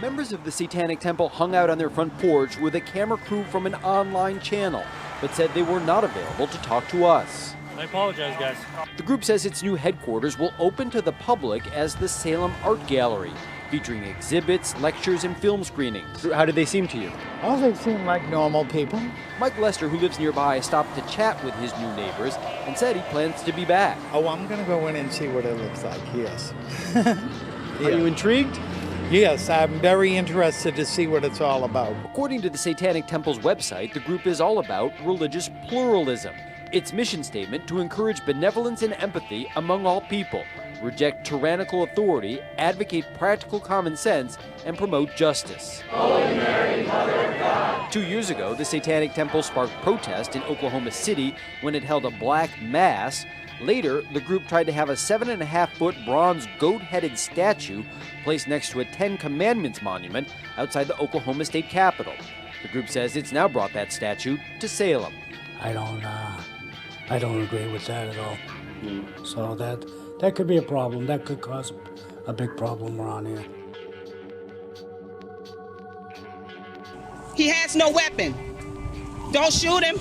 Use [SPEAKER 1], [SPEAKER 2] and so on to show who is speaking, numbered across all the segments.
[SPEAKER 1] Members of the Satanic Temple hung out on their front porch with a camera crew from an online channel, but said they were not available to talk to us.
[SPEAKER 2] I apologize, guys.
[SPEAKER 1] The group says its new headquarters will open to the public as the Salem Art Gallery, featuring exhibits, lectures, and film screenings. How did they seem to you?
[SPEAKER 3] Oh, they seem like normal people.
[SPEAKER 1] Mike Lester, who lives nearby, stopped to chat with his new neighbors and said he plans to be back.
[SPEAKER 3] Oh, I'm going to go in and see what it looks like, yes.
[SPEAKER 1] Are you intrigued?
[SPEAKER 3] Yes, I'm very interested to see what it's all about.
[SPEAKER 1] According to the Satanic Temple's website, the group is all about religious pluralism. Its mission statement to encourage benevolence and empathy among all people, reject tyrannical authority, advocate practical common sense, and promote justice. Holy Mary, Mother of God. 2 years ago, the Satanic Temple sparked protest in Oklahoma City when it held a black mass. Later, the group tried to have a 7.5-foot bronze goat-headed statue placed next to a Ten Commandments monument outside the Oklahoma State Capitol. The group says it's now brought that statue to Salem.
[SPEAKER 4] I don't agree with that at all. So that could be a problem. That could cause a big problem around here.
[SPEAKER 5] He has no weapon. Don't shoot him.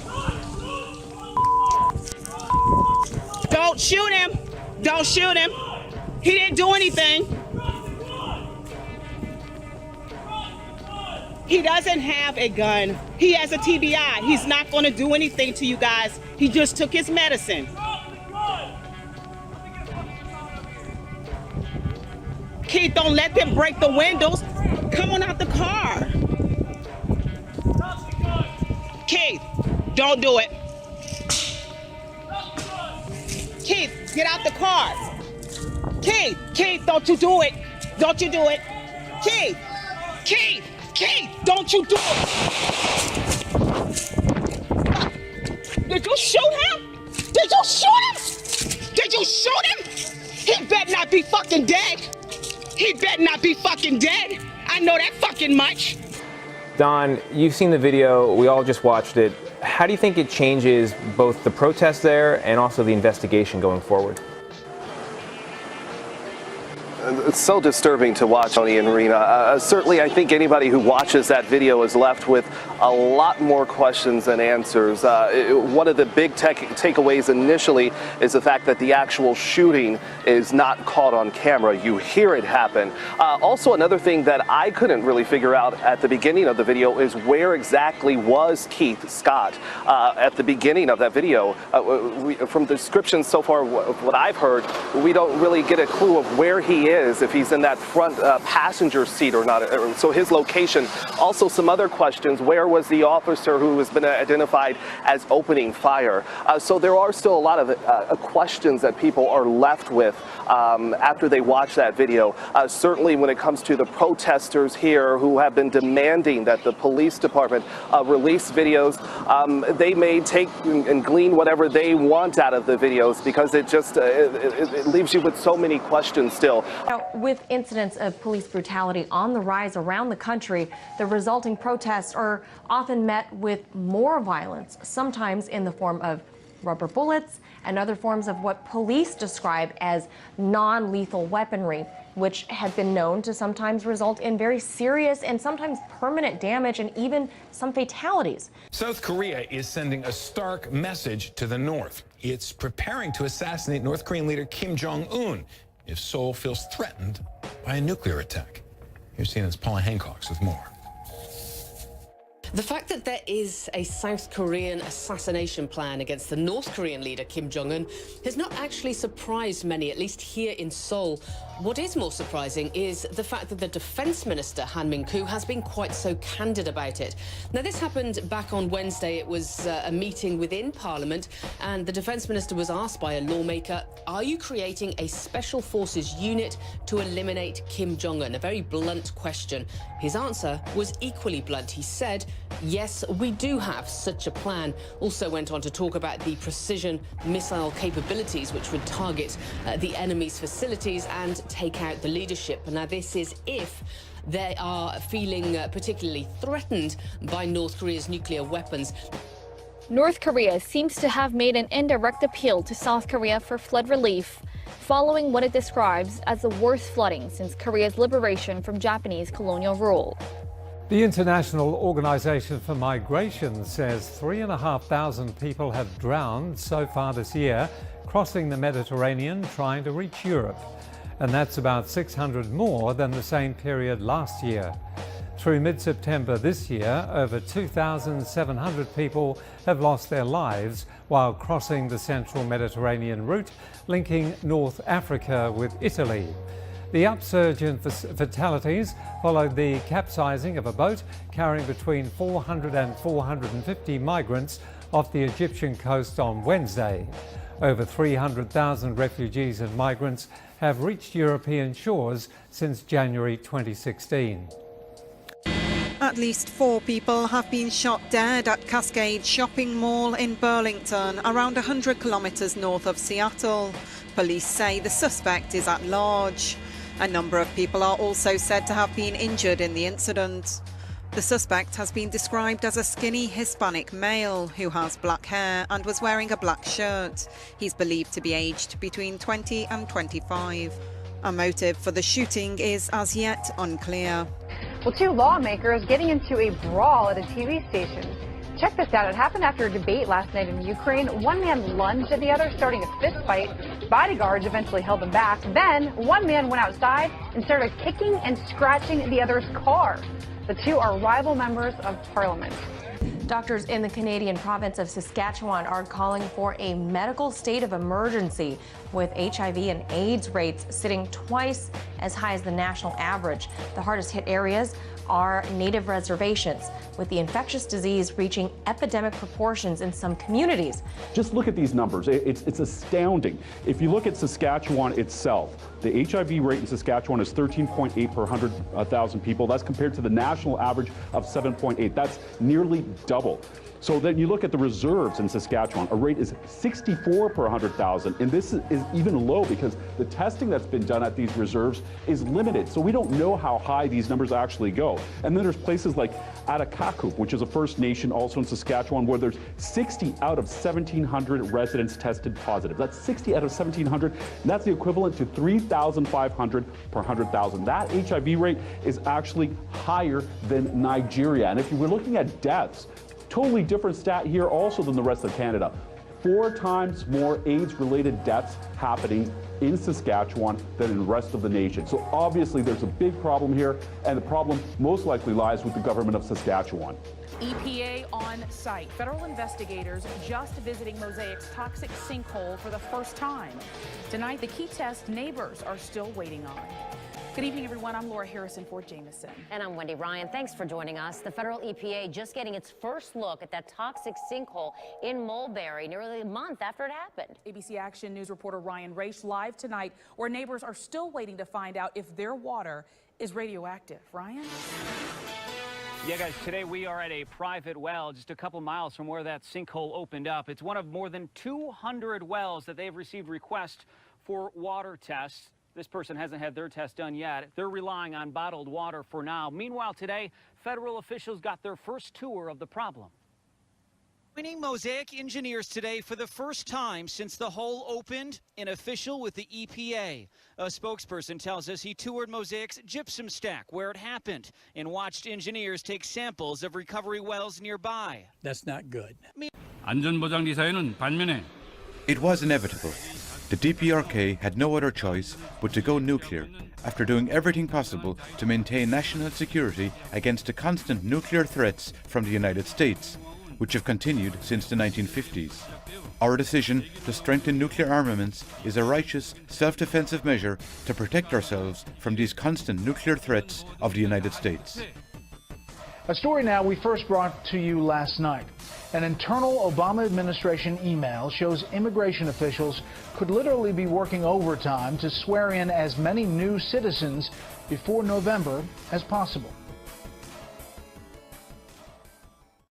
[SPEAKER 5] Don't shoot him. Don't shoot him. He didn't do anything. He doesn't have a gun. He has a TBI. He's not going to do anything to you guys. He just took his medicine. Keith, don't let them break the windows. Come on out the car. Keith, don't do it. Keith, get out the car. Keith, don't you do it. Don't you do it. Keith, don't you do it. Did you shoot him? Did you shoot him? Did you shoot him? He better not be fucking dead. He better not be fucking dead. I know that fucking much.
[SPEAKER 6] Don, you've seen the video. We all just watched it. How do you think it changes both the protest there and also the investigation going forward?
[SPEAKER 7] It's so disturbing to watch, Tony and Rena. Certainly, I think anybody who watches that video is left with a lot more questions than answers. One of the big takeaways initially is the fact that the actual shooting is not caught on camera. You hear it happen. Also, another thing that I couldn't really figure out at the beginning of the video is where exactly was Keith Scott at the beginning of that video. From the description so far, what I've heard, we don't really get a clue of where he is, if he's in that front passenger seat or not. So his location. Also some other questions. Where was the officer who has been identified as opening fire? So there are still a lot of questions that people are left with after they watch that video. Certainly when it comes to the protesters here who have been demanding that the police department release videos, they may take and glean whatever they want out of the videos, because it just it leaves you with so many questions still.
[SPEAKER 8] Now, with incidents of police brutality on the rise around the country, the resulting protests are often met with more violence, sometimes in the form of rubber bullets and other forms of what police describe as non-lethal weaponry, which have been known to sometimes result in very serious and sometimes permanent damage and even some fatalities.
[SPEAKER 9] South Korea is sending a stark message to the North. It's preparing to assassinate North Korean leader Kim Jong-un if Seoul feels threatened by a nuclear attack. Here's CNN's Paula Hancocks with more.
[SPEAKER 10] The fact that there is a South Korean assassination plan against the North Korean leader Kim Jong-un has not actually surprised many, at least here in Seoul. What is more surprising is the fact that the Defense Minister, Han Min-koo, has been quite so candid about it. Now, this happened back on Wednesday. It was a meeting within Parliament, and the Defense Minister was asked by a lawmaker, are you creating a special forces unit to eliminate Kim Jong-un? A very blunt question. His answer was equally blunt. He said, yes, we do have such a plan. Also went on to talk about the precision missile capabilities, which would target the enemy's facilities and take out the leadership. Now, this is if they are feeling particularly threatened by North Korea's nuclear weapons.
[SPEAKER 11] North Korea seems to have made an indirect appeal to South Korea for flood relief.
[SPEAKER 2] following what it describes as the worst flooding since Korea's liberation from Japanese colonial rule.
[SPEAKER 11] The International Organization for Migration says 3,500 people have drowned so far this year, crossing the Mediterranean trying to reach Europe. And that's about 600 more than the same period last year. Through mid-September this year, over 2,700 people have lost their lives while crossing the central Mediterranean route linking North Africa with Italy. The upsurge in fatalities followed the capsizing of a boat carrying between 400 and 450 migrants off the Egyptian coast on Wednesday. Over 300,000 refugees and migrants have reached European shores since January 2016.
[SPEAKER 12] At least 4 people have been shot dead at Cascade Shopping Mall in Burlington, around 100 kilometres north of Seattle. Police say the suspect is at large. A number of people are also said to have been injured in the incident. The suspect has been described as a skinny Hispanic male who has black hair and was wearing a black shirt. He's believed to be aged between 20 and 25. A motive for the shooting is as yet unclear.
[SPEAKER 13] Well, 2 lawmakers getting into a brawl at a TV station. Check this out. It happened after a debate last night in Ukraine. One man lunged at the other, starting a fist fight. Bodyguards eventually held them back. Then one man went outside and started kicking and scratching the other's car. The 2 are rival members of parliament.
[SPEAKER 8] Doctors in the Canadian province of Saskatchewan are calling for a medical state of emergency, with HIV and AIDS rates sitting twice as high as the national average. The hardest hit areas are native reservations, with the infectious disease reaching epidemic proportions in some communities.
[SPEAKER 14] Just look at these numbers. It's astounding. If you look at Saskatchewan itself, the HIV rate in Saskatchewan is 13.8 per 100,000 people. That's compared to the national average of 7.8. That's nearly double. So then you look at the reserves in Saskatchewan, a rate is 64 per 100,000, and this is even low because the testing that's been done at these reserves is limited. So we don't know how high these numbers actually go. And then there's places like Atakakup, which is a First Nation also in Saskatchewan, where there's 60 out of 1,700 residents tested positive. That's 60 out of 1,700, and that's the equivalent to 3,500 per 100,000. That HIV rate is actually higher than Nigeria. And if you were looking at deaths, totally different stat here also than the rest of Canada. 4 times more AIDS-related deaths happening in Saskatchewan than in the rest of the nation. So obviously there's a big problem here, and the problem most likely lies with the government of Saskatchewan.
[SPEAKER 15] EPA on site. Federal investigators just visiting Mosaic's toxic sinkhole for the first time. Tonight, the key test neighbors are still waiting on. Good evening, everyone. I'm Laura Harrison for Jameson.
[SPEAKER 16] And I'm Wendy Ryan. Thanks for joining us. The federal EPA just getting its first look at that toxic sinkhole in Mulberry nearly a month after it happened.
[SPEAKER 15] ABC Action News reporter Ryan Raish live tonight, where neighbors are still waiting to find out if their water is radioactive. Ryan?
[SPEAKER 17] Yeah, guys, today we are at a private well just a couple miles from where that sinkhole opened up. It's one of more than 200 wells that they've received requests for water tests. This person hasn't had their test done yet. They're relying on bottled water for now. Meanwhile, today, federal officials got their first tour of the problem. Joining Mosaic engineers today for the first time since the hole opened, an official with the EPA. A spokesperson tells us he toured Mosaic's gypsum stack where it happened and watched engineers take samples of recovery wells nearby.
[SPEAKER 18] That's not good.
[SPEAKER 19] 안전보장리사회는 반면에
[SPEAKER 20] It was inevitable. The DPRK had no other choice but to go nuclear after doing everything possible to maintain national security against the constant nuclear threats from the United States, which have continued since the 1950s. Our decision to strengthen nuclear armaments is a righteous, self-defensive measure to protect ourselves from these constant nuclear threats of the United States.
[SPEAKER 21] A story now we first brought to you last night. An internal Obama administration email shows immigration officials could literally be working overtime to swear in as many new citizens before November as possible.